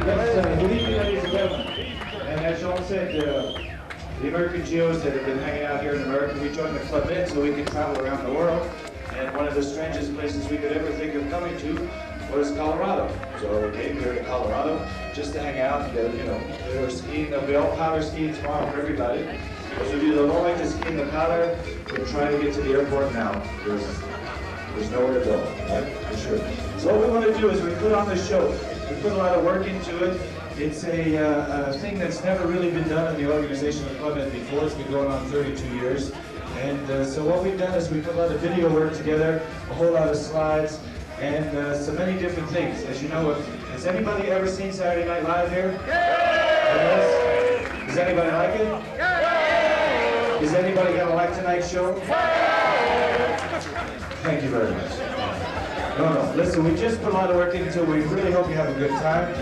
Good evening, ladies and gentlemen. And as Sean said, the American Geos that have been hanging out here in America, we joined the Club Med so we can travel around the world. And one of the strangest places we could ever think of coming to was Colorado. So we came here to Colorado just to hang out. They were skiing. There'll be all powder skiing tomorrow for everybody. Those of you that don't like to ski in the powder, we're trying to get to the airport now. There's nowhere to go, right? For sure. So what we want to do is we put on this show. We put a lot of work into it. It's a thing that's never really been done in the organization of Club Med before. It's been going on 32 years. And so what we've done is we put a lot of video work together, a whole lot of slides, and so many different things. As you know, has anybody ever seen Saturday Night Live here? Yes. Does anybody like it? Yes. Is anybody going to like tonight's show? Thank you very much. No. Listen, we just put a lot of work into it. We really hope you have a good time.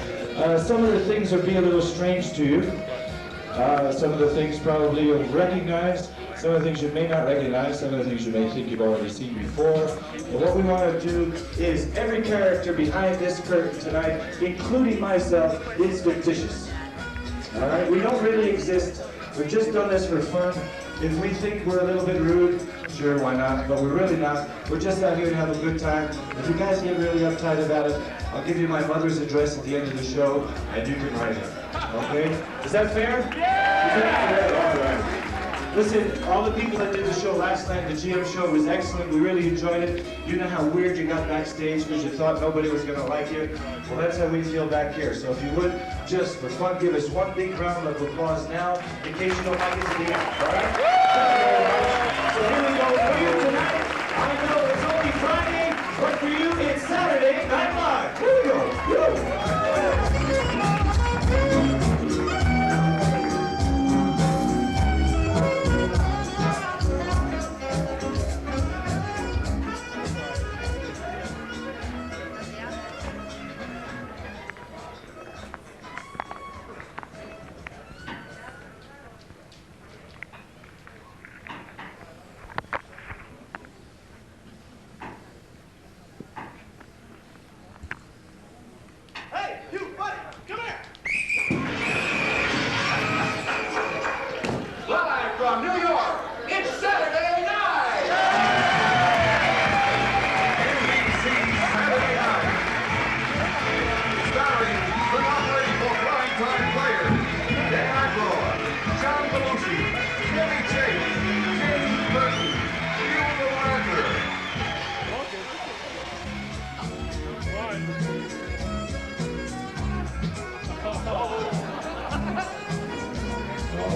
Some of the things will be a little strange to you. Some of the things probably you'll recognize. Some of the things you may not recognize. Some of the things you may think you've already seen before. But what we want to do is every character behind this curtain tonight, including myself, is fictitious. All right? We don't really exist. We've just done this for fun. If we think we're a little bit rude, sure, why not? But we're really not. We're just out here to have a good time. If you guys get really uptight about it, I'll give you my mother's address at the end of the show, and you can write her. Okay? Is that fair? Yeah! Is that fair? All right. Listen, all the people that did the show last night, the GM show was excellent. We really enjoyed it. You know how weird you got backstage because you thought nobody was going to like you? Well, that's how we feel back here. So if you would, just for fun, give us one big round of applause now, in case you don't like it to the end. All right? Thank you very much. So here we go for you tonight. I know it's only Friday, but for you it's Saturday Night Live. Here we go.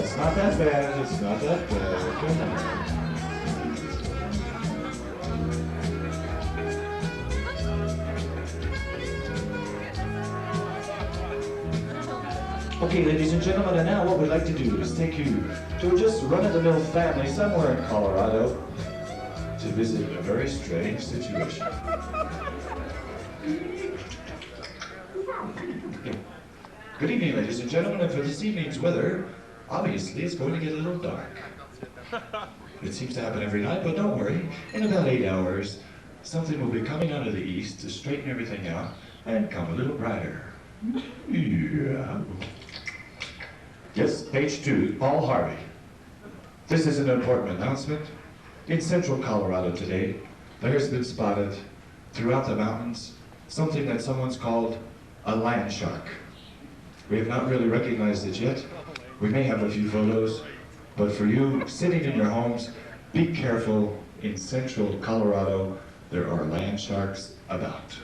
It's not that bad. It's not that bad. Come on. Okay, ladies and gentlemen, and now what we'd like to do is take you to just run-of-the-mill family somewhere in Colorado to visit a very strange situation. Good evening, ladies and gentlemen, and for this evening's weather, obviously it's going to get a little dark. It seems to happen every night, but don't worry. In about 8 hours, something will be coming out of the east to straighten everything out and come a little brighter. Yeah. Yes, page 2, Paul Harvey. This is an important announcement. In central Colorado today, there has been spotted throughout the mountains something that someone's called a land shark. We have not really recognized it yet. We may have a few photos, but for you sitting in your homes, be careful. In central Colorado, there are land sharks about.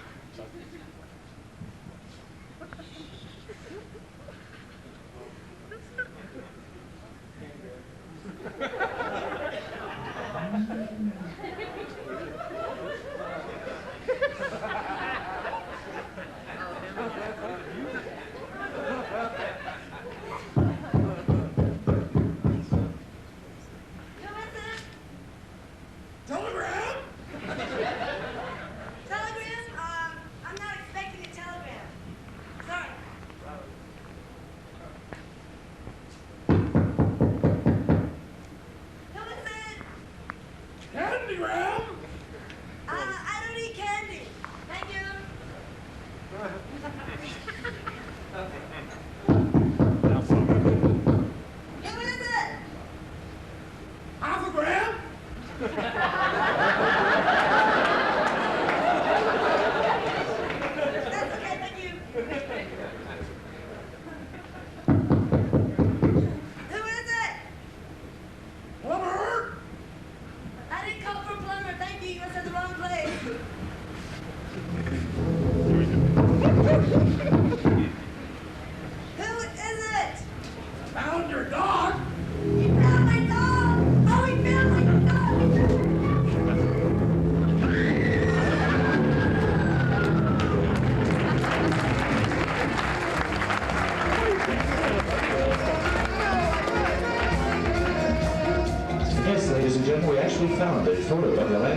Okay.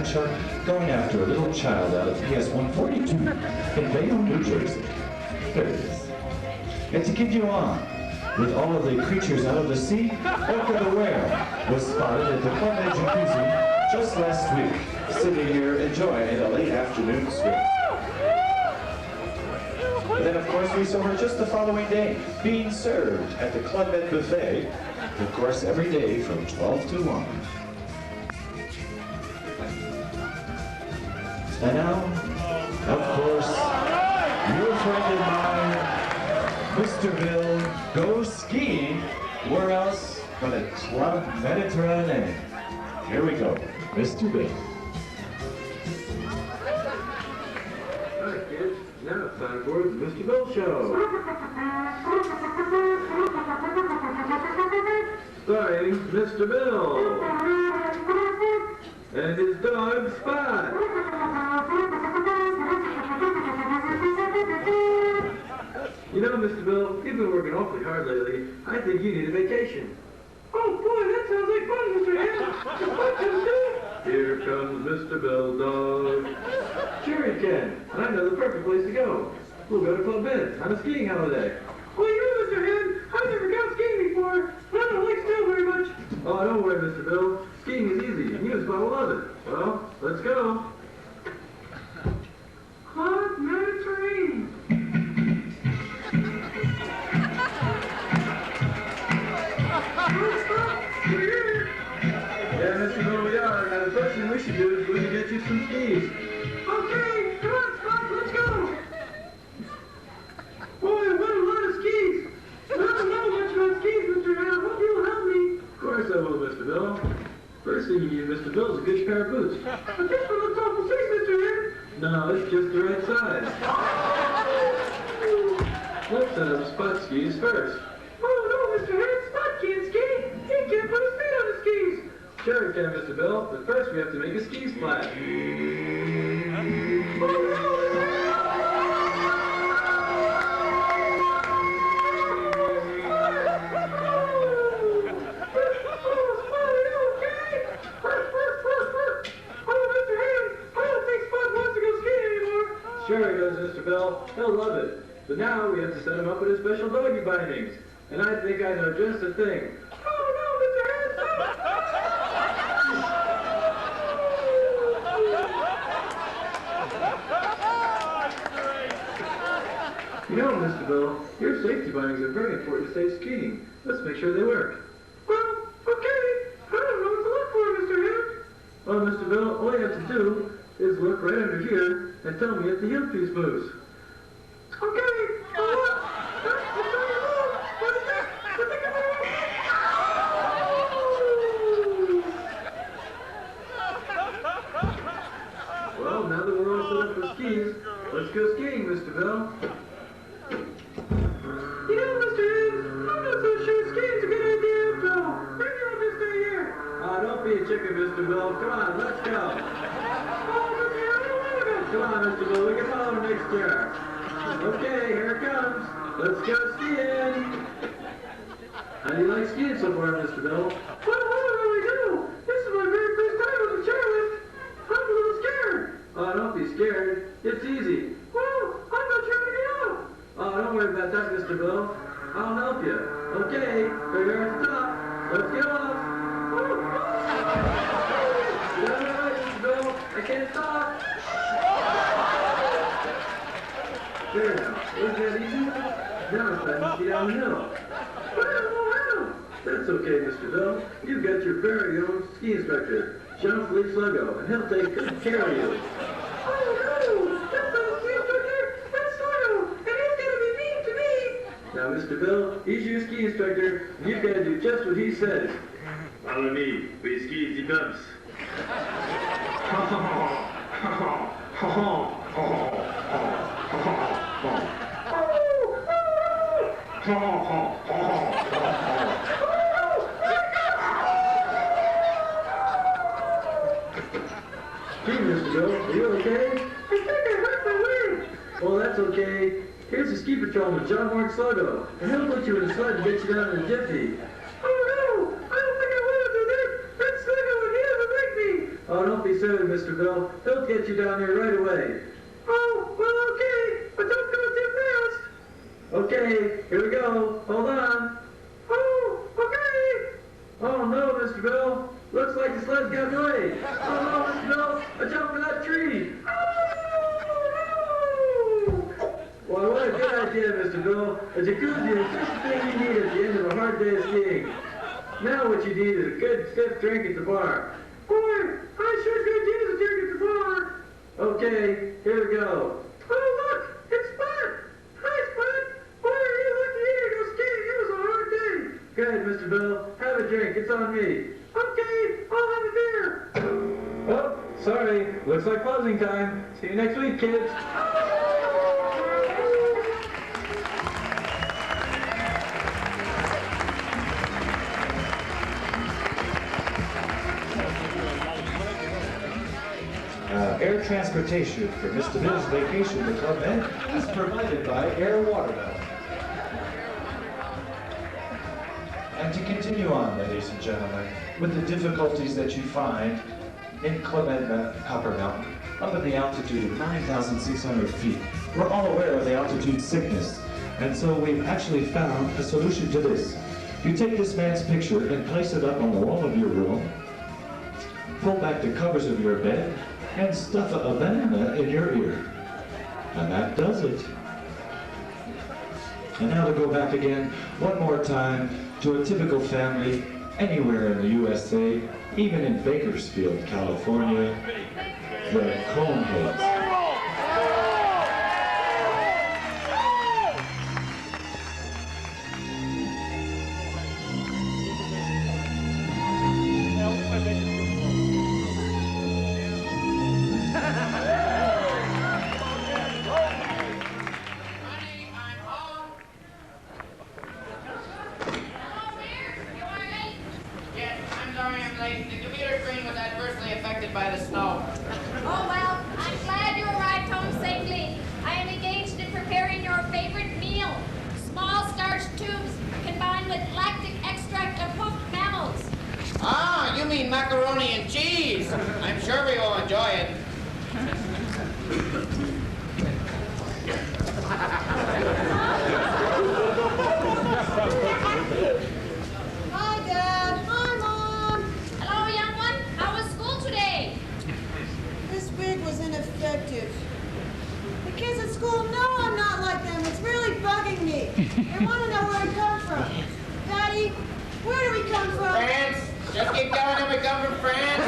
shark going after a little child out of PS 142 in Bayonne, New Jersey. There it is. And to get you on with all of the creatures out of the sea, Orca the whale was spotted at the Club Med Jacuzzi just last week, sitting here enjoying a late afternoon swim. And then, of course, we saw her just the following day, being served at the Club Med buffet, of course, every day from 12 to 1. And now, of course, your friend and mine, Mr. Bill, goes skiing. Where else but at Club Mediterranean? Here we go, Mr. Bill. Alright, kids, now it's time for the Mr. Bill Show. Starring Mr. Bill and his dog Spot. You know, Mr. Bill, you've been working awfully hard lately. I think you need a vacation. Oh boy, that sounds like fun, Mr. Hand. What you do? Here comes Mr. Bill, dog. Sure he can, and I know the perfect place to go. We'll go to Club Med on a skiing holiday. Well, you know, Mr. Hand, I've never gone skiing before, but I don't like snow very much. Oh, don't worry, Mr. Bill. Skiing is easy, and you and Spot will love it. Well, let's go. Club Mediterranean. Yeah, Mr. Bill, we are. Now, the first thing we should do is go and get you some skis. Okay, come on, Spot, let's go. Boy, what a lot of skis. I don't know much about skis, Mr. Hand. Hope you'll help me. Of course I will, Mr. Bill. First thing you need, Mr. Bill, is a good pair of boots. But this one looks awful safe, Mr. Hand. No, it's just the right size. Let's set up Spot skis first. Oh, no, Mr. Hand. Spot can't ski. He can't put his feet on the skis. Sure he can, Mr. Bill, but first we have to make his skis flat. Oh, no! Sure he does, Mr. Bill. He'll love it. But now we have to set him up with his special doggy bindings. And I think I know just the thing. Oh no, Mr. Hand, stop! You know, Mr. Bill, your safety bindings are very important to safe skiing. Let's make sure they work. Well, okay. I don't know what to look for, Mr. Hand. Well, Mr. Bill, all you have to do is look right under here and tell me if the heel piece moves. Okay, what? What is that? Well, now that we're all set up for skis, let's go skiing, Mr. Bill. You know, Mr. Hand, I'm not so sure skiing's a good idea after all. Maybe I'll just stay here. Don't be a chicken, Mr. Bill. Come on, let's go. Come on, Mr. Bill, we can follow him next year. Okay, here it comes. Let's go skiing. How do you like skiing so far, Mr. Bill? Well, I don't really do. This is my very first time on the chairlift. I'm a little scared. Oh, don't be scared. It's easy. Well, I'm not trying to get out. Oh, don't worry about that, Mr. Bill. I'll help you. Okay, here at the top. Let's get off. You know what, Mr. Bill? I can't stop. There now. Wasn't that easy? Now it's time to ski down the hill. Wow. That's okay, Mr. Bill. You've got your very own ski instructor, Jean-Philippe Sluggo, and he'll take good care of you. Oh no! That's not a ski instructor! That's Sluggo! And he's gonna be mean to me! Now, Mr. Bill, he's your ski instructor, and you've got to do just what he says. Follow me, we ski the bumps. Gee, Mr. Bill, are you okay? I think I hurt my leg. Well, that's okay. Here's the ski patrolman, John Mark Sluggo, and he'll put you in a sled and get you down in a jiffy. Oh no! I don't think I want to do that! That's Sluggo and he doesn't like me! Oh, don't be silly. consider, Mr. Bill. He'll get you down there right away. Oh, well, okay, but don't go too fast. Okay, here we go. Hold on. Oh, okay. Oh, no, Mr. Bill. Looks like the sled's got away. Oh, no, Mr. Bill. I jumped in that tree. Oh, no. Well, what a good idea, Mr. Bill. A jacuzzi is just the thing you need at the end of a hard day of skiing. Now what you need is a good stiff drink at the bar. Boy, I sure could use a drink at the bar. Okay, here we go. Oh, look, it's Spud. Hi, Spud. Boy, are you lucky you to go skiing. It was a hard day. Go ahead, Mr. Bill. Have a drink. It's on me. Okay, I'll have a beer. Oh, sorry. Looks like closing time. See you next week, kids. Air transportation for Mr. Bill's vacation to Club Med is provided by Air Watermelon. And to continue on, ladies and gentlemen, with the difficulties that you find in Club Med Copper Mountain, up at the altitude of 9,600 feet. We're all aware of the altitude sickness, and so we've actually found a solution to this. You take this man's picture and place it up on the wall of your room, pull back the covers of your bed, and stuff a banana in your ear. And that does it. And now to go back again, one more time, to a typical family anywhere in the USA, even in Bakersfield, California, the Coneheads. By the snow. Oh, well, I'm glad you arrived home safely. I am engaged in preparing your favorite meal. Small starch tubes combined with lactic extract of hoofed mammals. Ah, you mean macaroni and cheese. I'm sure we will enjoy it. Hi, Dad. Hi, Mom. Hello, young one. How was school today? This wig was ineffective. The kids at school know I'm not like them. It's really bugging me. They want to know where I come from. Daddy, where do we come from? France. Just keep going and we come from France.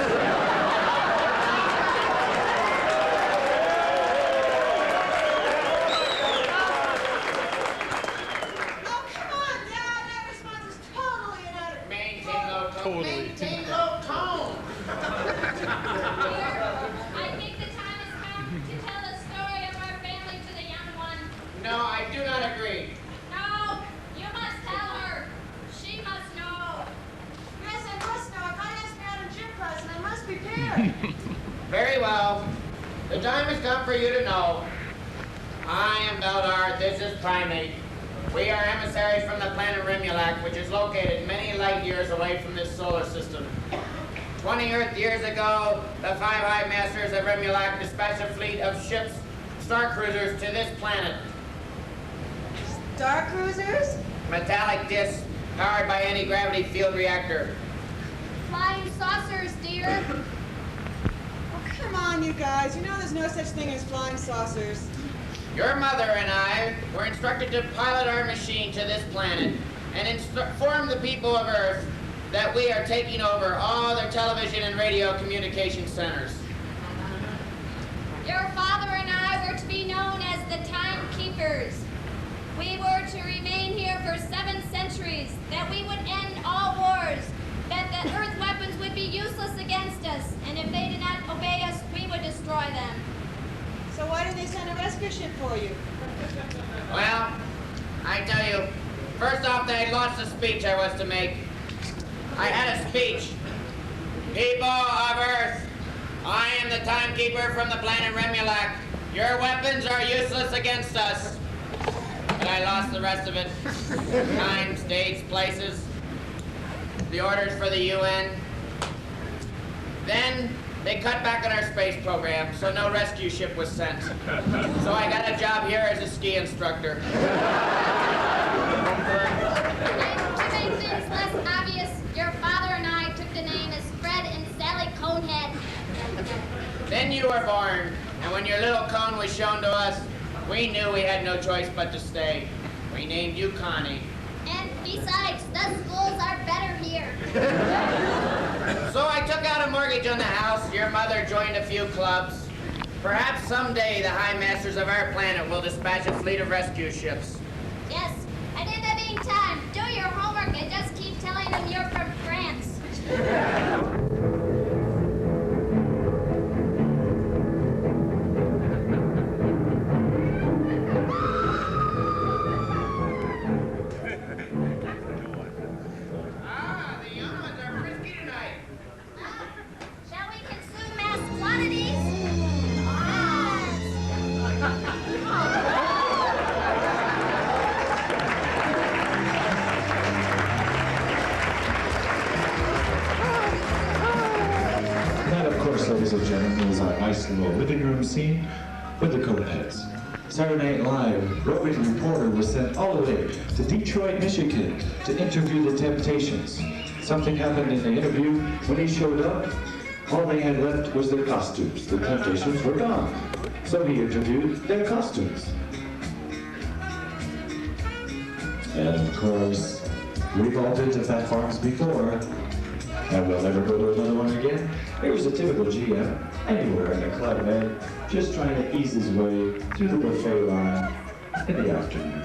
Oh, come on, Dad. That response is totally inadequate. Maintain low tone. Maintain low tone. Dear, I think the time has come to tell the story of our family to the young one. No, I do not agree. No, you must tell her. She must know. Yes, I must know. I got asked me out in gym class, and I must prepare. Very well. The time has come for you to know. I am Beldar. This is Primate. We are emissaries from the planet Remulac, which is located many light years away from this solar system. 20 Earth years ago, the five High Masters of Remulac dispatched a fleet of ships, star cruisers, to this planet. Star cruisers? Metallic discs powered by anti-gravity field reactor. Flying saucers, dear. Oh, come on, you guys. You know there's no such thing as flying saucers. Your mother and I were instructed to pilot our machine to this planet and inform the people of Earth that we are taking over all their television and radio communication centers. Your father and I were to be known as the timekeepers. We were to remain here for 7 centuries, that we would end all wars, that the Earth weapons would be useless against us, and if they did not obey us, we would destroy them. So why did they send a rescue ship for you? Well, I tell you, first off, they had lots of speech I was to make. I had a speech. People of Earth, I am the timekeeper from the planet Remulac. Your weapons are useless against us. But I lost the rest of it. Times, dates, places, the orders for the UN. Then They cut back on our space program, so no rescue ship was sent. So I got a job here as a ski instructor. And to make things less obvious, your father and I took the name as Fred and Sally Conehead. Then you were born, and when your little cone was shown to us, we knew we had no choice but to stay. We named you Connie. And besides, the schools are better here. So I took out a mortgage on the house. Your mother joined a few clubs. Perhaps someday the high masters of our planet will dispatch a fleet of rescue ships. Yes, and in the meantime, do your homework and just keep telling them you're from France. The young ones are frisky tonight. Shall we consume mass quantities? That, of course, ladies and gentlemen, is our nice little living room scene with the Coneheads. Saturday Night Live roving reporter was sent all the way to Detroit, Michigan to interview the Temptations. Something happened in the interview. When he showed up, all they had left was their costumes. The Temptations were gone. So he interviewed their costumes. And of course, we've all been to Fat Farms before, and we'll never go to another one again. Here's a typical GM, anywhere in the Club Med, just trying to ease his way through the buffet line in the afternoon.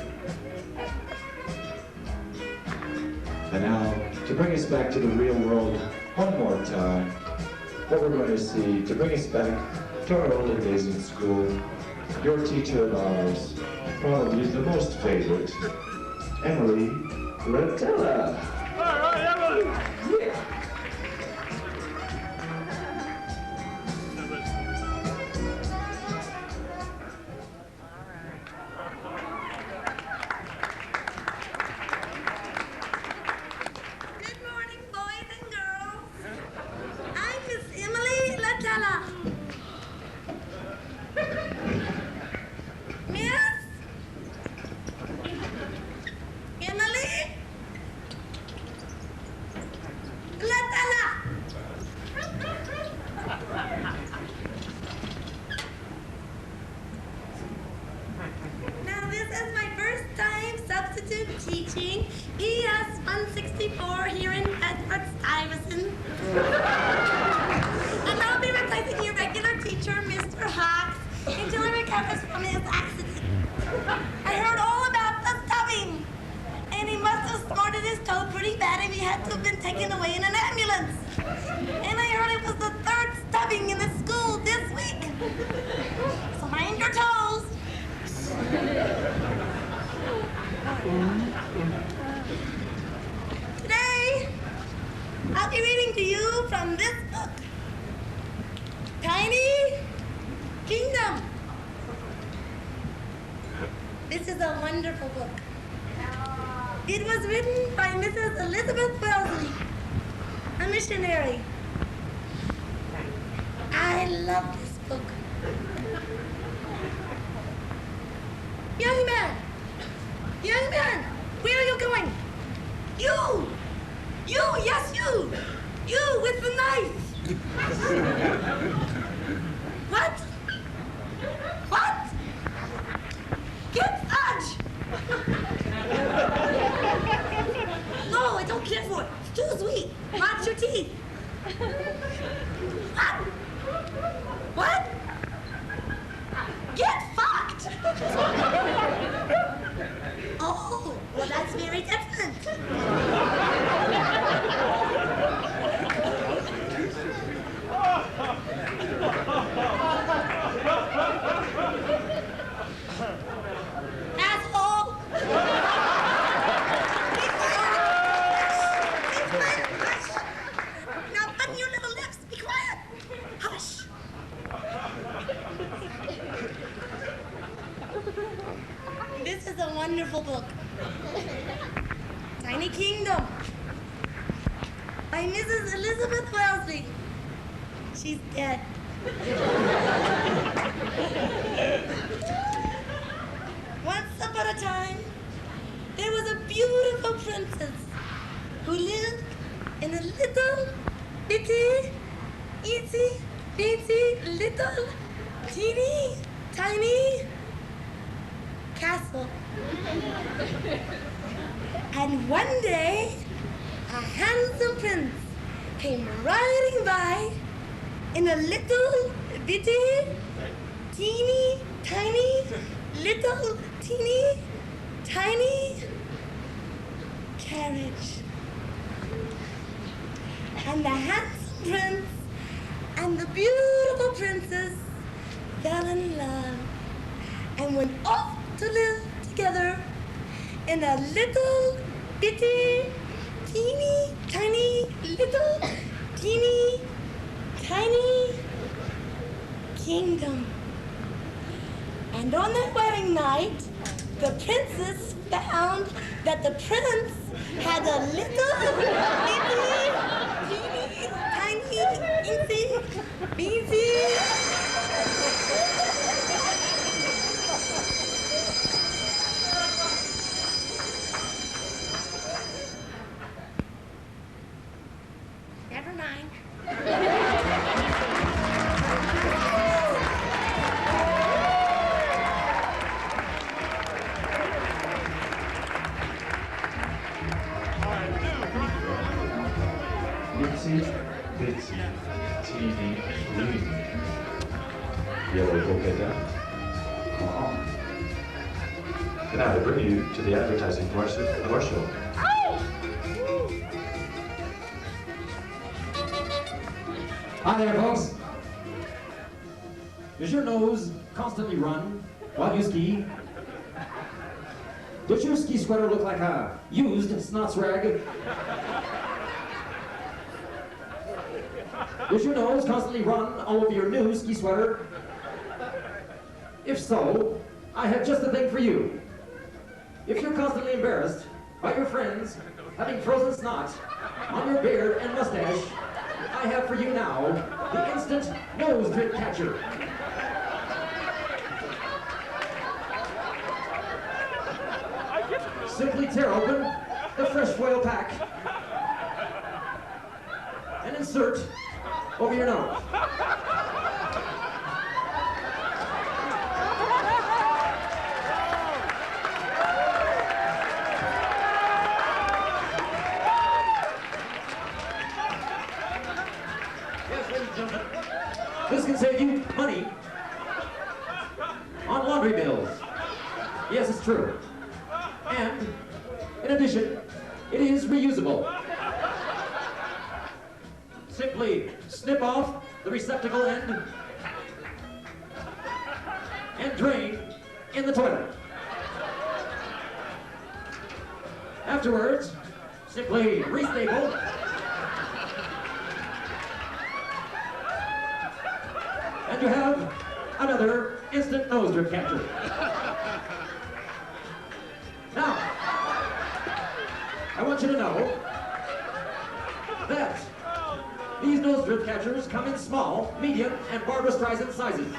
And now, to bring us back to the real world one more time, what we're going to see, to bring us back to our olden days in school, your teacher of ours, probably the most favorite, Emily Rotella. All right, Emily. Yeah. Good morning, boys and girls. I'm Miss Emily Latella. Miss Emily Latella. Now this is my first time substitute teaching ES 164 here in Bedford-Stuyvesant. And I'll be replacing your regular teacher, Mr. Hawks, until he recovers from his accident. I heard all about the stubbing, and he must have smarted his toe pretty bad if he had to have been taken away in an ambulance. And I heard it was the third stubbing in the school this week. So mind your toes. Today, I'll be reading to you from this book, Tiny Kingdom. This is a wonderful book. It was written by Mrs. Elizabeth Wellesley, a missionary. I love this book. Young man, where are you going? You, yes you with the knife. What? Get fudge! No, I don't care for it. It's too sweet. Watch your teeth. What? Get fucked! Oh, well, that's very different. Asshole! Hush! Now button your little lips. Be quiet. Hush. This is a wonderful book. Tiny Kingdom by Mrs. Elizabeth Wellesley. She's dead. Once upon a time, there was a beautiful princess who lived in a little bitty, itsy bitsy, little teeny tiny castle. And one day, a handsome prince came riding by in a little bitty, teeny tiny, little teeny tiny carriage. And the handsome prince and the beautiful princess fell in love and went off to live together in a little bitty, teeny tiny, little teeny tiny kingdom. And on their wedding night, the princess found that the prince had a little bitty, teeny tiny, itsy bitsy. Never mind. Itsy bitsy teeny weeny yellow polka dot. And now I bring you to the advertising portion of our show. Hi there, folks. Does your nose constantly run while you ski? Does your ski sweater look like a used snots rag? Does your nose constantly run all over your new ski sweater? If so, I have just the thing for you. If you're constantly embarrassed by your friends having frozen snot on your beard and mustache, I have for you now the instant nose drip catcher. Simply tear open the fresh foil pack and insert over your nose. Yes, ladies and gentlemen, this can save you money on laundry bills. Yes, it's true. And, in addition, it is reusable. Simply snip off the receptacle end and drain in the toilet. Afterwards, simply restaple and you have another instant nose drip catcher. Now, I want you to know that these nose drip catchers come in small, medium, and Barbra Streisand sizes.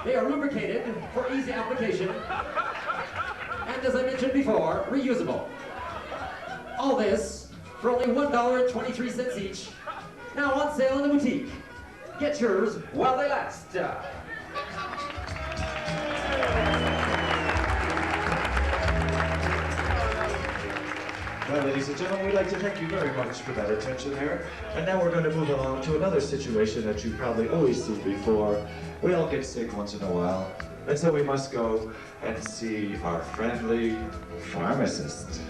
They are lubricated for easy application, and as I mentioned before, reusable. All this for only $1.23 each, now on sale in the boutique. Get yours while they last. Well, ladies and gentlemen, we'd like to thank you very much for that attention there. And now we're going to move along to another situation that you've probably always seen before. We all get sick once in a while, and so we must go and see our friendly pharmacist.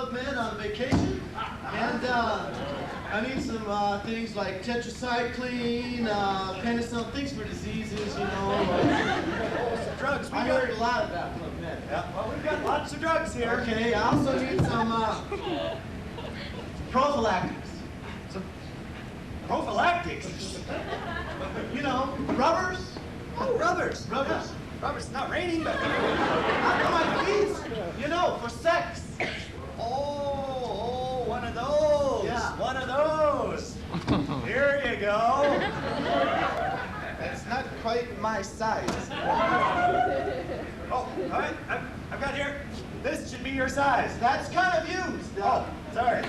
Club Med on vacation, and I need some things like tetracycline, penicillin, things for diseases, you know. Some drugs. I heard a lot about Club Med. Yeah, well, we've got lots of drugs here. Okay, I also need some prophylactics. Some prophylactics. You know, rubbers. Oh, rubbers. Rubbers. Yeah. Rubbers. Not raining, but. On my feet, you know, for sex. Oh, one of those. Yeah. One of those. Here you go. It's not quite my size. Oh, all right. I've got here. This should be your size. That's kind of used. Oh, sorry.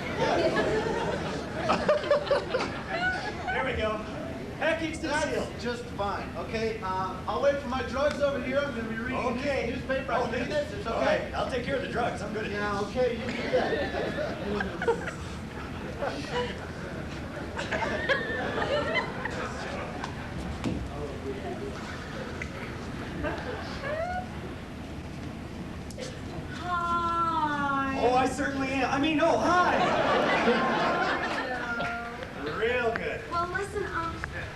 Here we go. Package to seal. That's just fine. Okay, I'll wait for my drugs over here. I'm going to be reading Okay. this newspaper. I'll read this. It's All okay. right, I'll take care of the drugs. I'm good at Yeah, okay, you do that. Hi. Oh, I certainly am. I mean, oh, hi. Real good. Well, listen,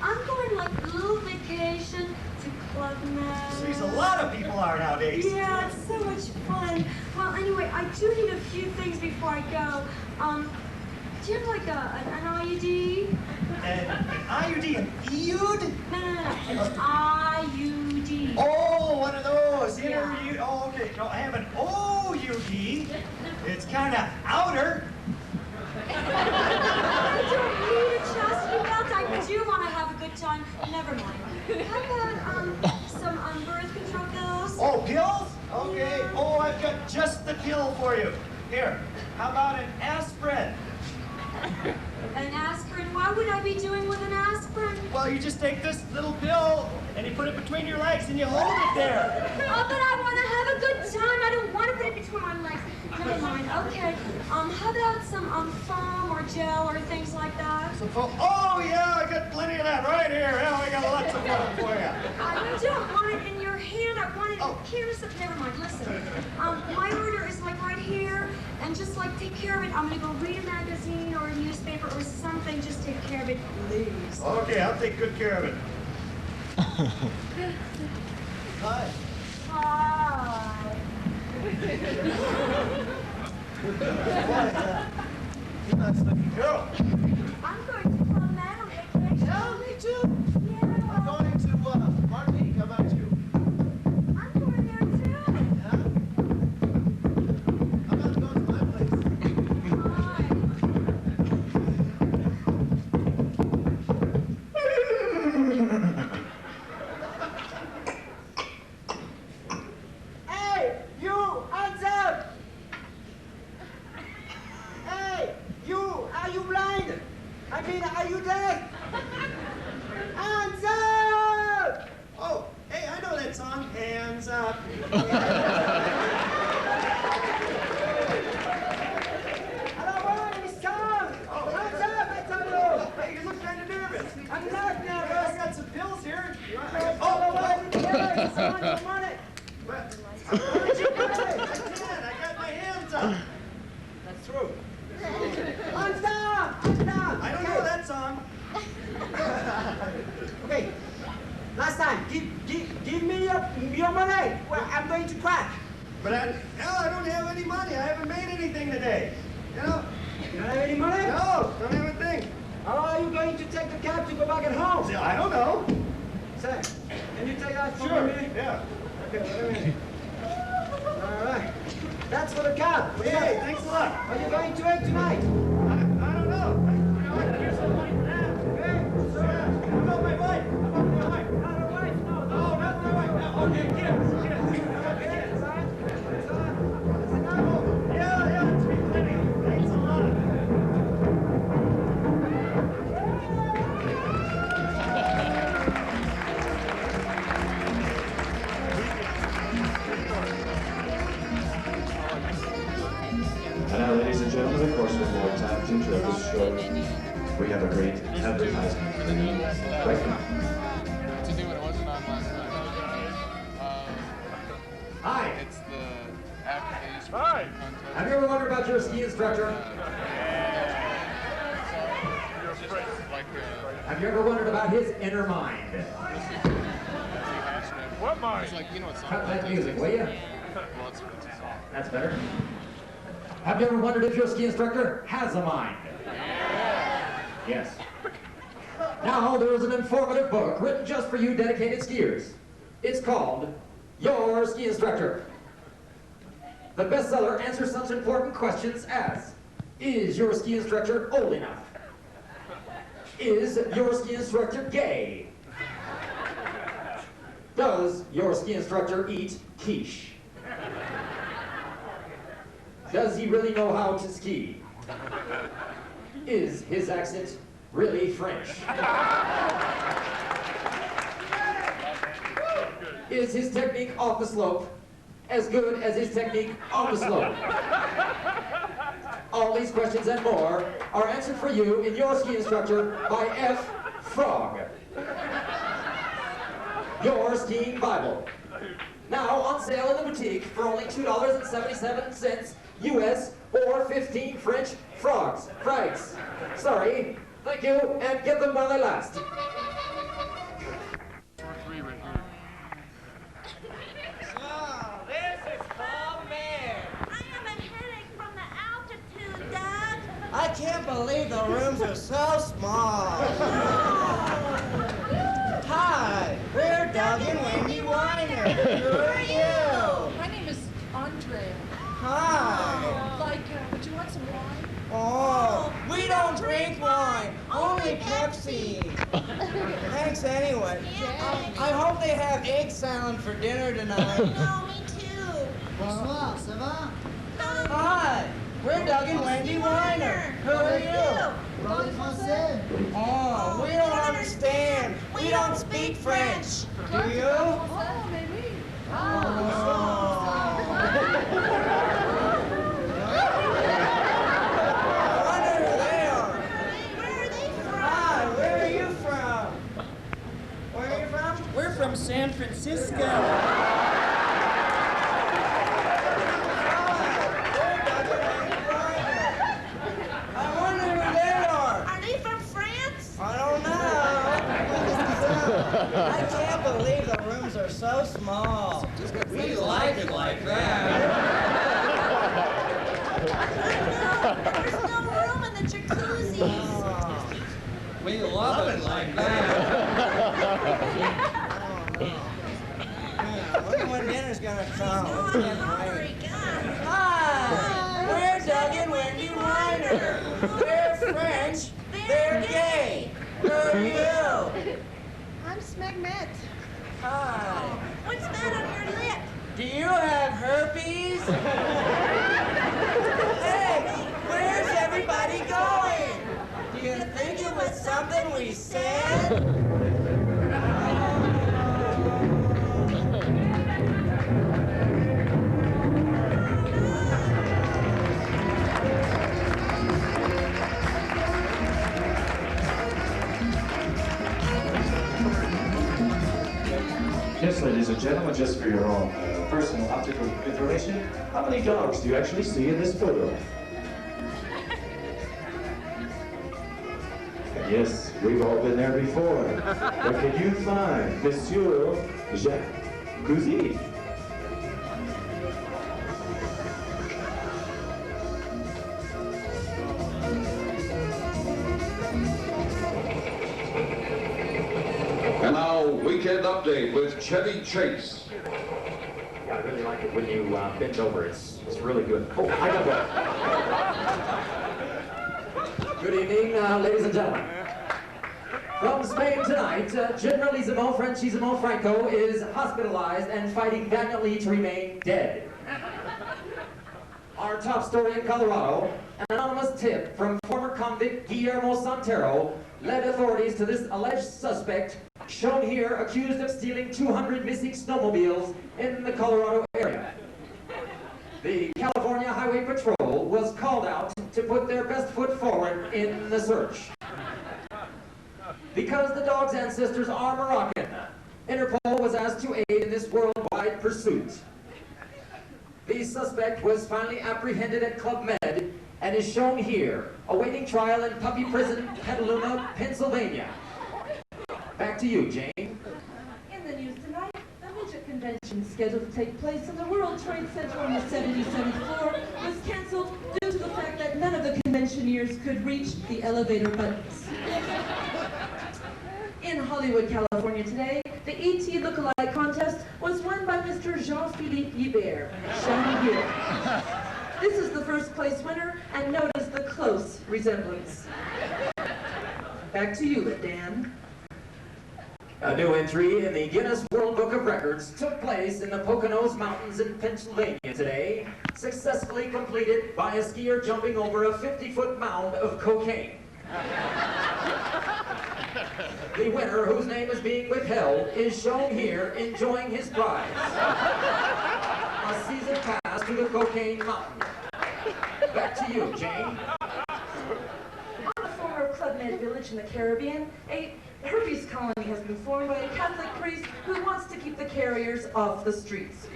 I'm going like a little vacation to Club Med. Jeez, a lot of people are nowadays. Yeah, it's so much fun. Well, anyway, I do need a few things before I go. Do you have like an IUD? An IUD, an EUD? No. An IUD. Oh, one of those. Yeah. Oh, okay. No, I have an OUD. It's kind of outer. I don't need a chastity belt. I do want to have a good time. Never mind. How about some birth control pills? Oh, pills? Okay. Yeah. Oh, I've got just the pill for you. Here. How about an aspirin? An aspirin? What would I be doing with an aspirin? Well, you just take this little pill and you put it between your legs and you hold it there. Oh, but I want to have a good time. I don't want to put it between my legs. Never mind. Okay. How about some foam or gel or things like that? Oh, yeah, I got plenty of that right here. Yeah, we got lots of fun for you. I don't want it in your hand. I want it Oh. here. So never mind. Listen. My order is like right here, and just like take care of it. I'm gonna go read a magazine or a newspaper or something. Just take care of it, please. Okay, I'll take good care of it. Hi. Hi. You're not looking girl. I'm going to Club Med on vacation. Yeah, me too. Yeah. I'm going to Martinique. How about you? I'm going there too. Yeah? How about going to my place? Hey, you, hands up! Hey, you, are you blind? I mean, are you deaf? Hands up! Oh, hey, I know that song. Hands up. Hello, boy, it's Tom! Hands up, I tell you! Hey, you look kind of nervous. I'm not I nervous! got some pills here. Oh, boy, it's I want your money! What? Where'd you put it? I got my hands up. That's true. Hands down! Hands down! I don't Okay. know that song. Okay, last time, give me your money. Well, I'm going to crack. But I don't have any money. I haven't made anything today. You know? You don't have any money? No, don't have a thing. How are you going to take the cab to go back at home? I don't know. Say, can you take that for Sure. me? Yeah. Okay, wait a minute. All right. That's for the cab. Hey, thanks a lot. Are you going to eat tonight? I don't know. Here's some money for that. Okay, sure. How about my wife? How about my wife? Not a wife, no. Oh, not my wife. No. Okay, kids. Okay, it's all right. It's all right. That's enough. Yeah, it's been plenty. Thanks a lot. And now, ladies and gentlemen, of course, one more time to intro this show. We have a great advertisement for you right now. To do what it wasn't on last night. Hi. It's the after they used Hi. Have you ever wondered about your your ski instructor? Have you ever wondered about his inner mind? What mind? It's like, you know what song? Cut that music, will you? That's better. Have you ever wondered if your ski instructor has a mind? Yes. Now there is an informative book written just for you dedicated skiers. It's called Your Ski Instructor. The bestseller answers such important questions as, is your ski instructor old enough? Is your ski instructor gay? Does your ski instructor eat quiche? Does he really know how to ski? Is his accent really French? Is his technique off the slope as good as his technique on the slope? All these questions and more are answered for you in Your Ski Instructor by F. Frog. Your Skiing Bible. Now on sale in the boutique for only $2.77 US or 15 French frogs. Francs. Sorry. Thank you, and get them while they last. Three right here. This is called Med. I have a headache from the altitude, Doug. I can't believe the rooms are so small. Hi, we're Doug and Wendy Weiner. Who are you? My name is Andrea. Hi. Would you want some wine? Oh, we don't drink wine, only Pepsi. Thanks anyway. I hope they have egg salad for dinner tonight. No, me too. Bonsoir, ça va? Hi, we're Doug and Wendy Weiner. Who are you? Parlez français? Oh, we don't understand. We don't speak French. Do you? Oh, maybe. Oh. I wonder who they are. Where are they from? Hi, where are you from? Where are you from? We're from San Francisco. Hi, we're Doug and Wendy Weiner. I wonder who they are. Are they from France? I don't know. I can't believe the rooms are so small. We like it like that. There's no room in the jacuzzi. Oh, we love it like that. Wonder when dinner's gonna come. It's getting late. Hi, we're Doug and Wendy Weiner. We're French. They're gay. Who are you? I'm Smegmet. Hi. What's that on your lip? Do you have herpes? Hey, where's everybody going? Do you think it was something we said? Yes, ladies and gentlemen, just for your own personal optical information, how many dogs do you actually see in this photo? Yes, we've all been there before. But can you find Monsieur Jacuzzi? And now, Weekend Update with Chevy Chase. Yeah, I really like it when you bend over. It's really good. Oh, I got that. Good evening, ladies and gentlemen. From Spain tonight, Generalissimo Franchisimo Franco is hospitalized and fighting valiantly to remain dead. Our top story in Colorado, an anonymous tip from former convict Guillermo Santero led authorities to this alleged suspect, shown here accused of stealing 200 missing snowmobiles in the Colorado area. The California Highway Patrol was called out to put their best foot forward in the search. Because the dog's ancestors are Moroccan, Interpol was asked to aid in this worldwide pursuit. The suspect was finally apprehended at Club Med and is shown here, awaiting trial in Puppy Prison, Petaluma, Pennsylvania. Back to you, Jane. In the news tonight, the midget convention scheduled to take place in the World Trade Center on the 77th floor was canceled due to the fact that none of the conventioneers could reach the elevator buttons. In Hollywood, California today, the E.T. Lookalike contest was won by Mr. Jean-Philippe Guibert, shown here. This is the first place winner, and notice the close resemblance. Back to you, Dan. A new entry in the Guinness World Book of Records took place in the Poconos Mountains in Pennsylvania today, successfully completed by a skier jumping over a 50-foot mound of cocaine. The winner, whose name is being withheld, is shown here enjoying his prize. A season pass to the Cocaine Mountain. Back to you, Jane. On a former Club Med village in the Caribbean, a herpes colony has been formed by a Catholic priest who wants to keep the carriers off the streets.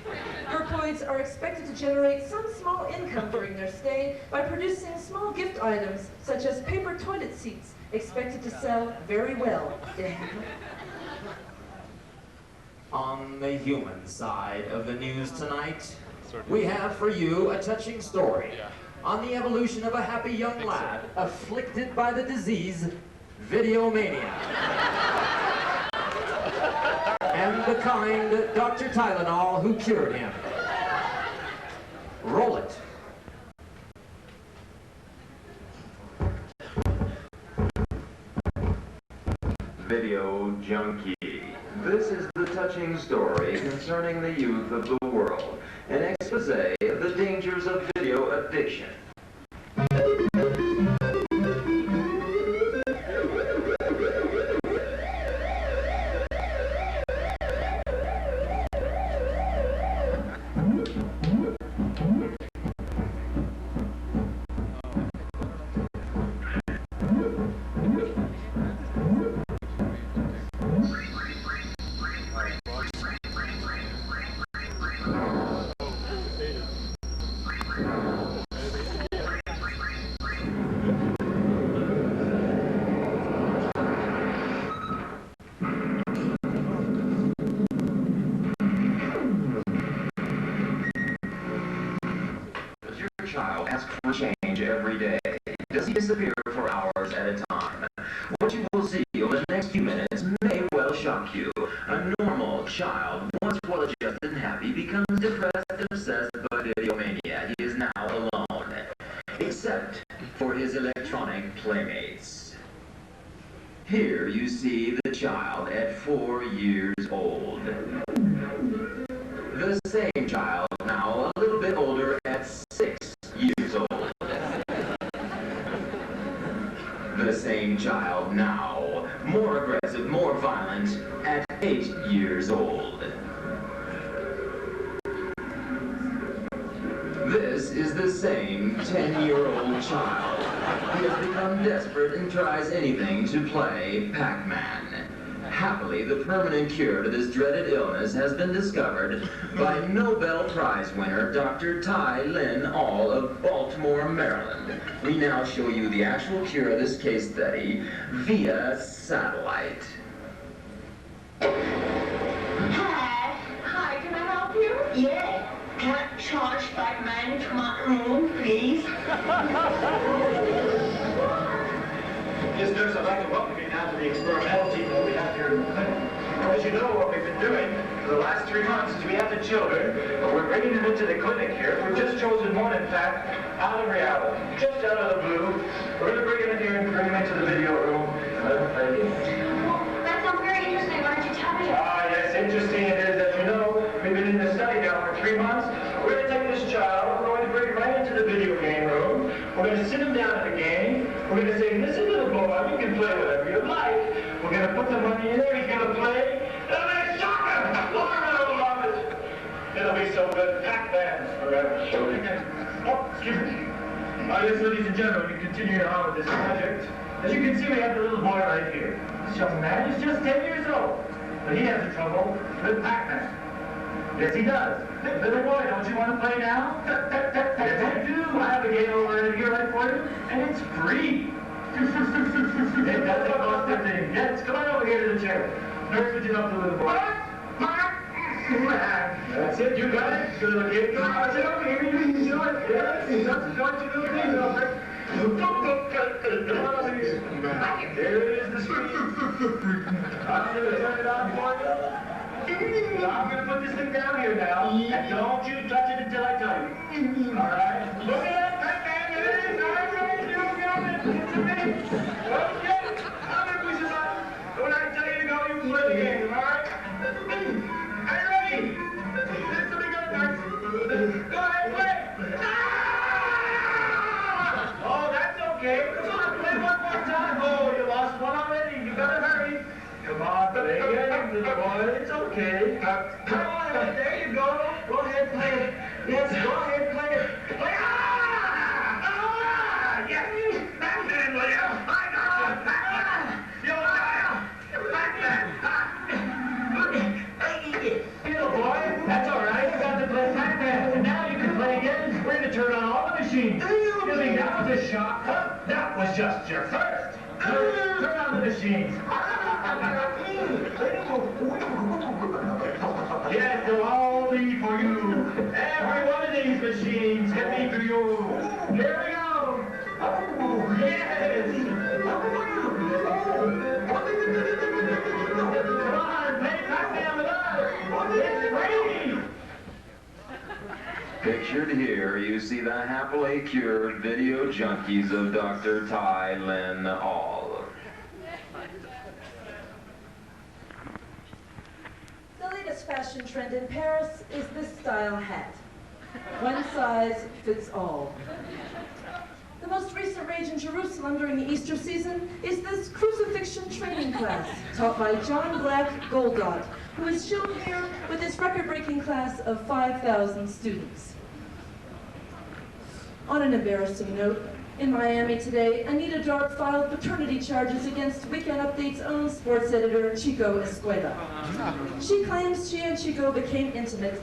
Herpoids are expected to generate some small income during their stay by producing small gift items, such as paper toilet seats, expected to sell very well, Dan. On the human side of the news tonight, we have for you a touching story on the evolution of a happy young lad afflicted by the disease Videomania. And the kind Dr. Tylenol who cured him. Roll it. Video Junkie. This is the touching story concerning the youth of the world, an expose of the dangers of video addiction. Child asks for change every day. Does he disappear for hours at a time? What you will see over the next few minutes may well shock you. A normal child, once well adjusted and happy, becomes depressed and obsessed by Videomania. He is now alone, except for his electronic playmates. Here you see the child at 4 years old. The same child now a little bit older at 6 years old. The same child now, more aggressive, more violent, at 8 years old. This is the same 10-year-old child. He has become desperate and tries anything to play Pac-Man. Happily, the permanent cure to this dreaded illness has been discovered by Nobel Prize winner Dr. Ty Lin All of Baltimore, Maryland. We now show you the actual cure of this case study via satellite. Hi, can I help you? Yeah. Can I charge Pac-Man to my room, please? Yes, nurse, I'd like to welcome you now to the experimental team that we have here in the clinic. As you know, what we've been doing for the last 3 months is we have the children, but we're bringing them into the clinic here. We've just chosen one, in fact, out of reality, just out of the blue. We're going to bring him in here and bring him into the video room. Thank you. Well, that sounds very interesting. Why don't you tell me? Yes, interesting it is. As you know, we've been in the study now for 3 months. We're going to take this child, we're going to bring him right into the video game room. We're going to sit him down at the game. We're going to say, listen, little boy, you can play whatever you like. We're going to put the money in there, he's going to play. And we're going to shock him! Love it, it'll love it. It'll be so good. Pac-Man forever. Oh, excuse me. Yes, ladies and gentlemen, we continue on with this project. As you can see, we have the little boy right here. This young man is just 10 years old. But he has trouble with Pac-Man. Yes, he does. Little boy, don't you want to play now? Yes, I do. I have a game over here right for you, and it's free. It doesn't cost a thing. Yes, come on over here to the chair. Nurse, would you help the little boy? That's it, you got it. Good little kid. Come on, sit over here. You do it. Yes, you got to join your little thing over there. Come on over here. There is the screen. I'm going to turn it on for you. I'm going to put this thing down here now, and don't you touch it until I tell you. All right? Look at that. There it is. All right, you got it. It's a me. Okay. I'm going to push it on. When I tell you to go, you play the game. All right? Are you ready? This will be good, Max. Go ahead, play. Ah! Oh, that's okay. Come on, play one more time. Oh, you lost one already. You got to hurry. Come on, play again, little boy. It's okay. Come on, there you go. Go ahead, play it. Yes, go ahead, play it. Play. Ah! Ah! Yes, Batman, will you? I got you. Batman. You'll die. Batman. Little boy, that's all right. You got to play Batman. And now you can play again. We're going to turn on all the machines. You think that was a shock? Huh? That was just your first. Turn on the machines. Yes, they'll all be for you. Every one of these machines can be for you. Here we go. Oh, yes. Come on, play Pac-Man with us. It's free. Pictured here, you see the happily cured video junkies of Dr. Ty Lin Hall. The latest fashion trend in Paris is this style hat. One size fits all. The most recent rage in Jerusalem during the Easter season is this crucifixion training class taught by John Black Goldot, who is shown here with his record-breaking class of 5,000 students. On an embarrassing note, in Miami today, Anita Dark filed paternity charges against Weekend Update's own sports editor, Chico Escuela. She claims she and Chico became intimate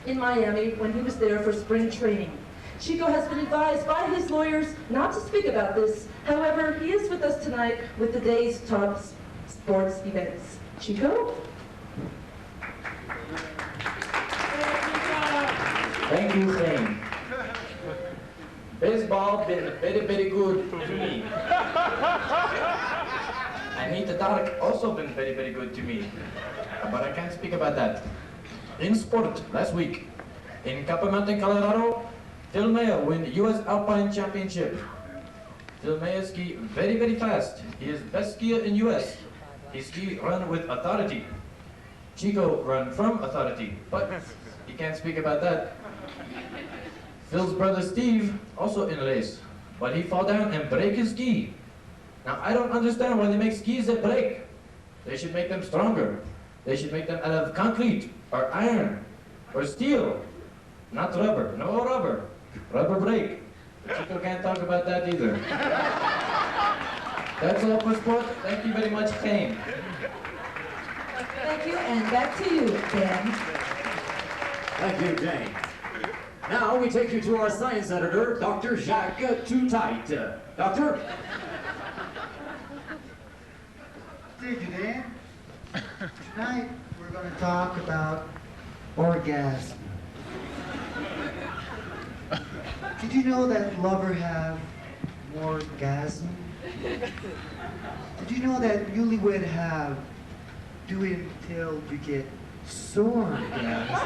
in Miami when he was there for spring training. Chico has been advised by his lawyers not to speak about this. However, he is with us tonight with the day's top sports events. Chico? Thank you, Shane. Baseball been very, very good to me. Anita Dark also been very, very good to me. But I can't speak about that. In sport, last week, in Copper Mountain, Colorado, Phil Mayer win U.S. Alpine Championship. Phil Mayer ski very, very fast. He is best skier in U.S. He ski run with authority. Chico run from authority, but he can't speak about that. Phil's brother Steve also in a race, but he fall down and break his ski. Now I don't understand why they make skis that break. They should make them stronger. They should make them out of concrete or iron or steel, not rubber. No rubber. Rubber break. Chico can't talk about that either. That's all for sport. Thank you very much, Kane. Thank you, and back to you, Dan. Thank you, Jane. Now we take you to our science editor, Dr. Jacques Too Tight. Doctor? Thank you, Dan. Tonight we're going to talk about orgasm. Did you know that lovers have more orgasm? Did you know that newlywed have do it until you get sore orgasm?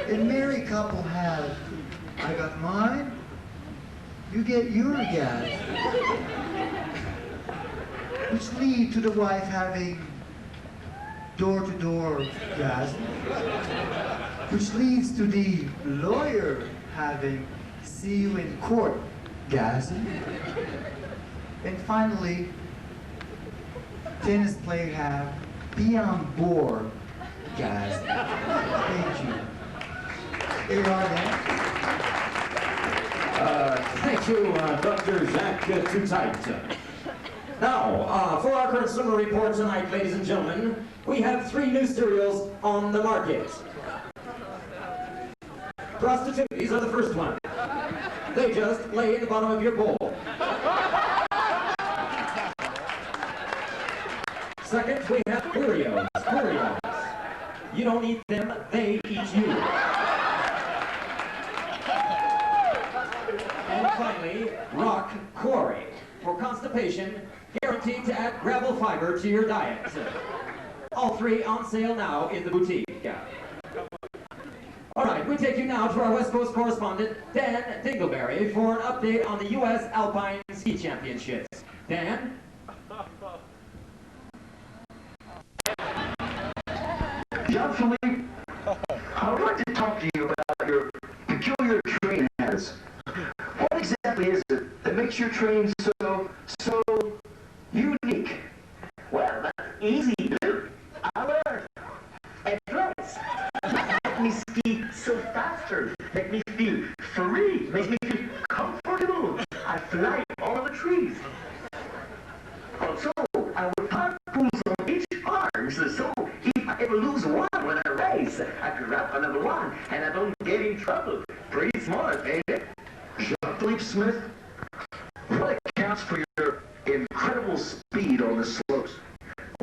And married couple have, I got mine, you get your orgasm. Which lead to the wife having door-to-door orgasm. Which leads to the lawyer having see you in court orgasm. And finally, tennis player have be on board orgasm. Thank you. Here you are, Dan. Thank you, Dr. Jacques Too Tight. Now, for our consumer report tonight, ladies and gentlemen, we have 3 new cereals on the market. Prostitute, these are the first one. They just lay in the bottom of your bowl. Second, we have Cheerios. Cheerios. You don't eat them, they eat you. And finally, Rock Quarry. For constipation, guaranteed to add gravel fiber to your diet. All 3 on sale now in the boutique. All right, we take you now to our West Coast correspondent, Dan Dingleberry, for an update on the U.S. Alpine Ski Championships. Dan? Jean-Philippe, I would like to talk to you about your peculiar training habits. What exactly is it that makes your training so unique? Well, that's easy to do. I learned. At first, make me ski so faster, make me feel free, makes me feel comfortable. I fly all the trees. Also, I would put pools on each arm, so if I ever lose one when I race, I can wrap another one, and I don't get in trouble. Pretty smart, ain't it? Jean-Philippe Smith, what accounts for your incredible speed on the slopes?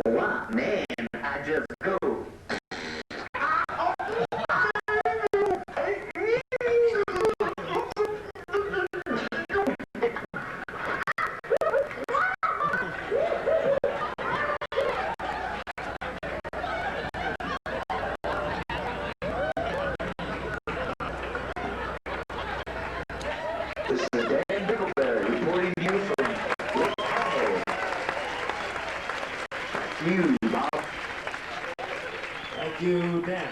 Wow, man, I just go. This is Dan Dingleberry reporting to you from Chicago. You, Bob. Thank you, Dan.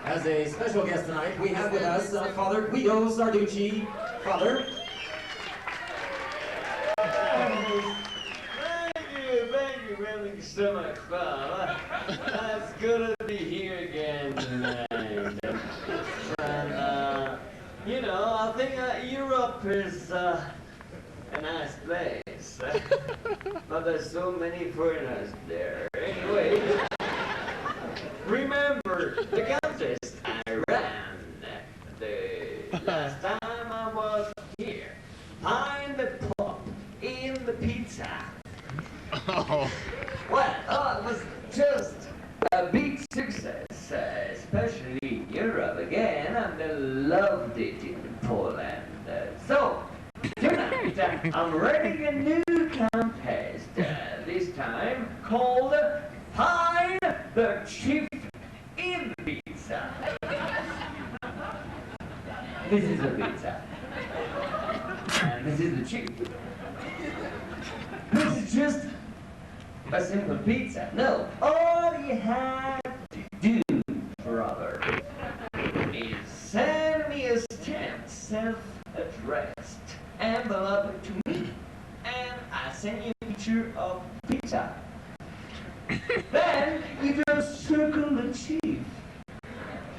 As a special guest tonight, we have with us Father Guido Sarducci. Father. Thank you, having so much fun. It's good to be here again tonight. And, you know, I think Europe is a nice place. But there's so many foreigners there. Anyway, remember the contest I ran the last time I was here. Find the pop in the pizza. Oh. Well, it was just a big success, especially in Europe again, and I loved it in Poland. So, tonight I'm running a new contest, this time called Find the Chief in the Pizza. This is a pizza. And this is the chief. This is just a simple pizza. No, all you have to do, brother, is send me a stamped, self-addressed envelope to me, and I send you a picture of pizza. Then you just circle the chief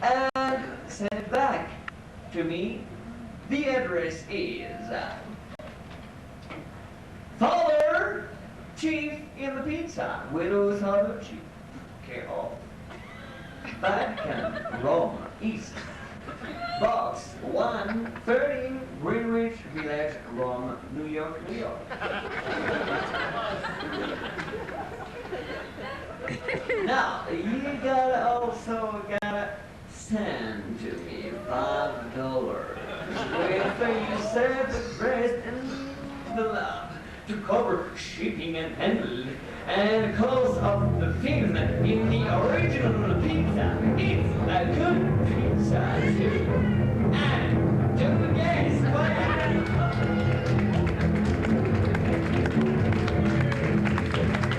and send it back to me. The address is Father Chief in the Pizza, Widows Sarducci, care of Vatican, Rome, East, Box 113, Greenwich Village, Rome, New York, New York. Now, you gotta send to me $5 with the self-addressed envelope to cover shipping and handling and cost of the film in the original pizza. It's a good pizza too. And to guess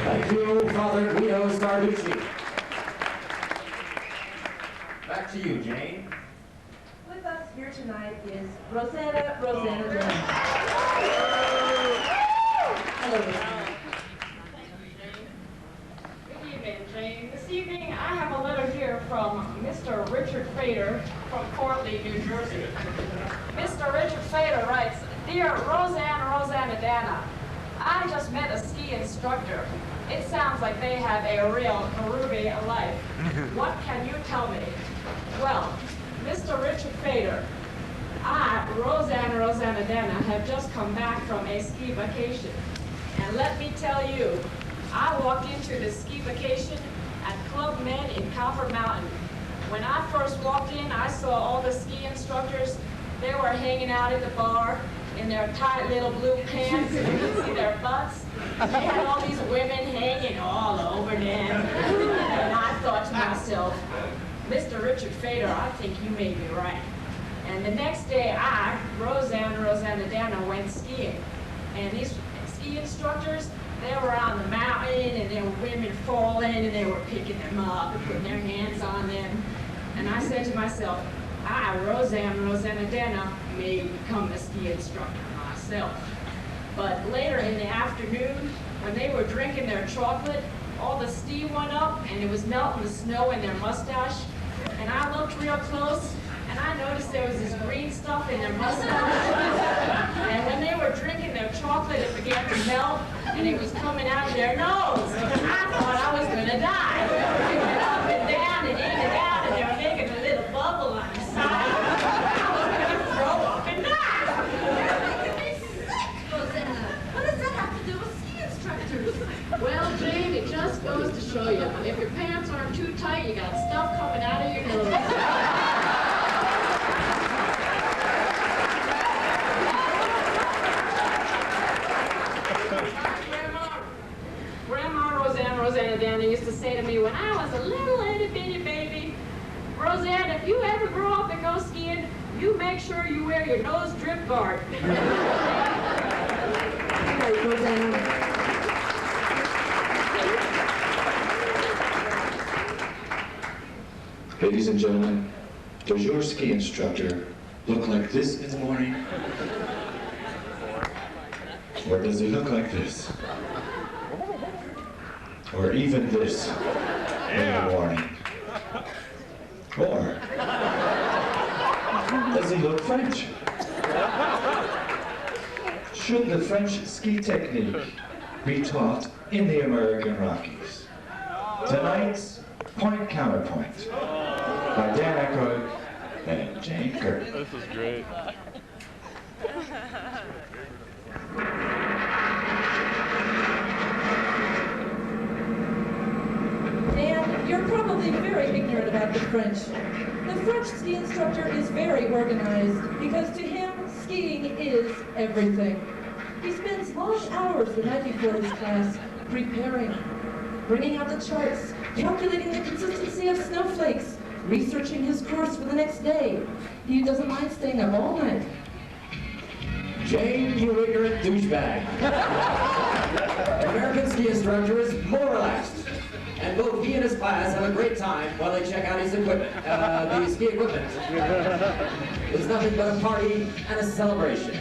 Thank you, Father Guido Sarducci. Back to you, Jane. With us here tonight is Rosanna Jones. Hello, Rosanna. Good evening. Jane. This evening, I have a letter here from Mr. Richard Fader from Fort Lee, New Jersey. Mr. Richard Fader writes, Dear Roseanne and Dana, I just met a ski instructor. It sounds like they have a real Peruvian life. What can you tell me? Well, Mr. Richard Fader, I, Roseanne and Dana, have just come back from a ski vacation. And let me tell you, I walked into the ski vacation at Club Med in Copper Mountain. When I first walked in, I saw all the ski instructors. They were hanging out at the bar in their tight little blue pants. You could see their butts. They had all these women hanging all over them. And I thought to myself, Mr. Richard Fader, I think you may be right. And the next day, I, Roseanne and Dana, went skiing. And these ski instructors, they were on the mountain, and there were women falling, and they were picking them up and putting their hands on them. And I said to myself, I, Roseanne and Dana, may become a ski instructor myself. But later in the afternoon, when they were drinking their chocolate, all the steam went up, and it was melting the snow in their mustache. And I looked real close, and I noticed there was this green stuff in their mustache. And when they were drinking their chocolate, it began to melt, and it was coming out of their nose. I thought I was going to die. It went up and down and in and out, and they were making a little bubble on the side. I was going to throw up and die. What does that have to do with ski instructors? Well, Jane, it just goes to show you, if your pants aren't too tight, you got stuff coming out of your nose. Roseanne and Dana used to say to me when I was a little itty bitty baby, Roseanne, if you ever grow up and go skiing, you make sure you wear your nose drip guard. Ladies and gentlemen, does your ski instructor look like this in the morning? Or does he look like this? Or even this in the morning? Or does he look French? Should the French ski technique be taught in the American Rockies? Tonight's Point Counterpoint by Dan Aykroyd and Jane Curtin. This is great. Dan, you're probably very ignorant about the French. The French ski instructor is very organized because to him, skiing is everything. He spends long hours the night before his class preparing, bringing out the charts, calculating the consistency of snowflakes, researching his course for the next day. He doesn't mind staying up all night. Jane, you ignorant douchebag. American ski instructor is more relaxed. And both he and his class have a great time while they check out his equipment, the ski equipment. It's nothing but a party and a celebration.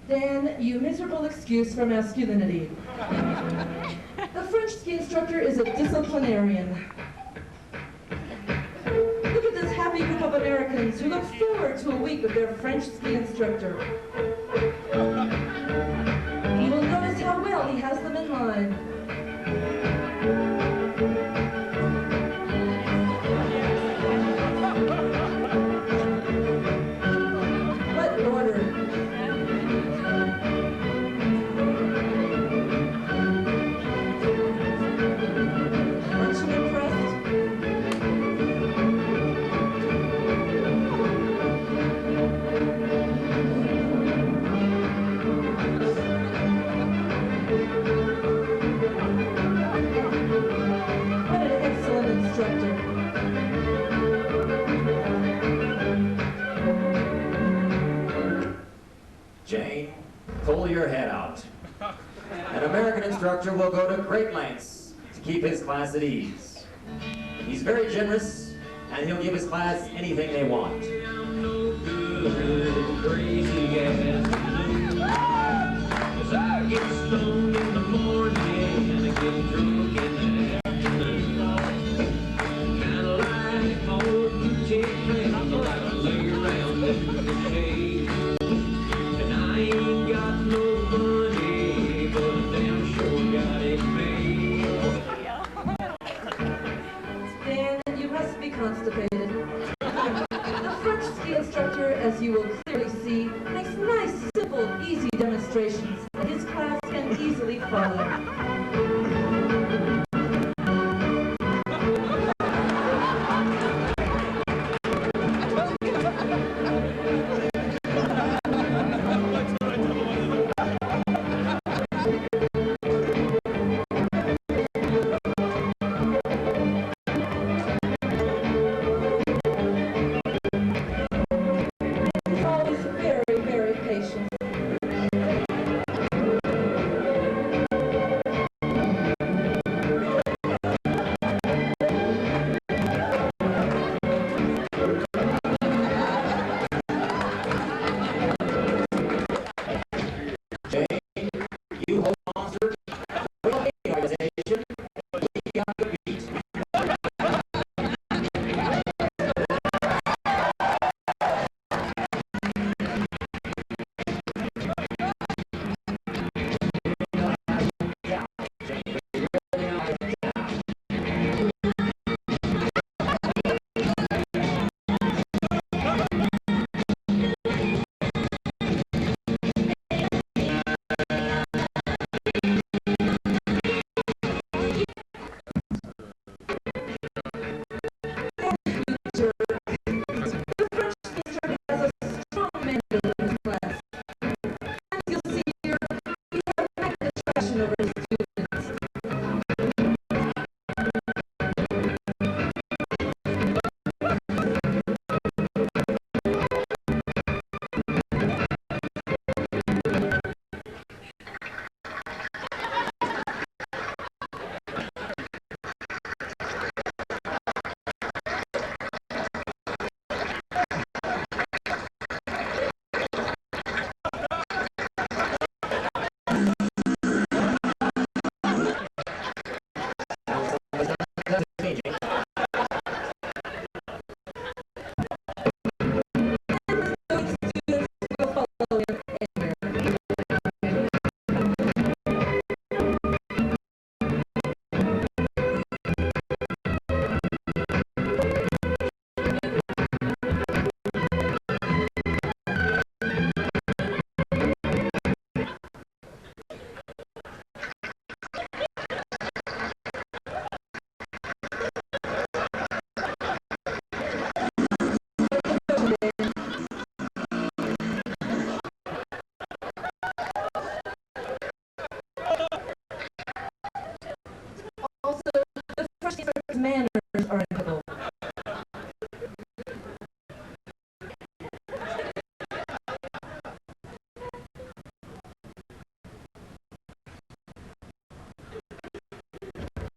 Dan, you miserable excuse for masculinity. The French ski instructor is a disciplinarian. Look at this happy group of Americans who look forward to a week with their French ski instructor. You will notice how well he has them in line. What order? pull your head out. An American instructor will go to great lengths to keep his class at ease. He's very generous, and he'll give his class anything they want. Crazy ass blues. 'Cause I get stoned in the morning and I get drunk in the afternoon. Kinda like my old boutique friend, I like to lay around in the shade. And I ain't got no money, but I damn sure got it made. Dan, you must be constipated. The French ski instructor, as you will clearly see, makes nice, simple, easy demonstrations that his class can easily follow.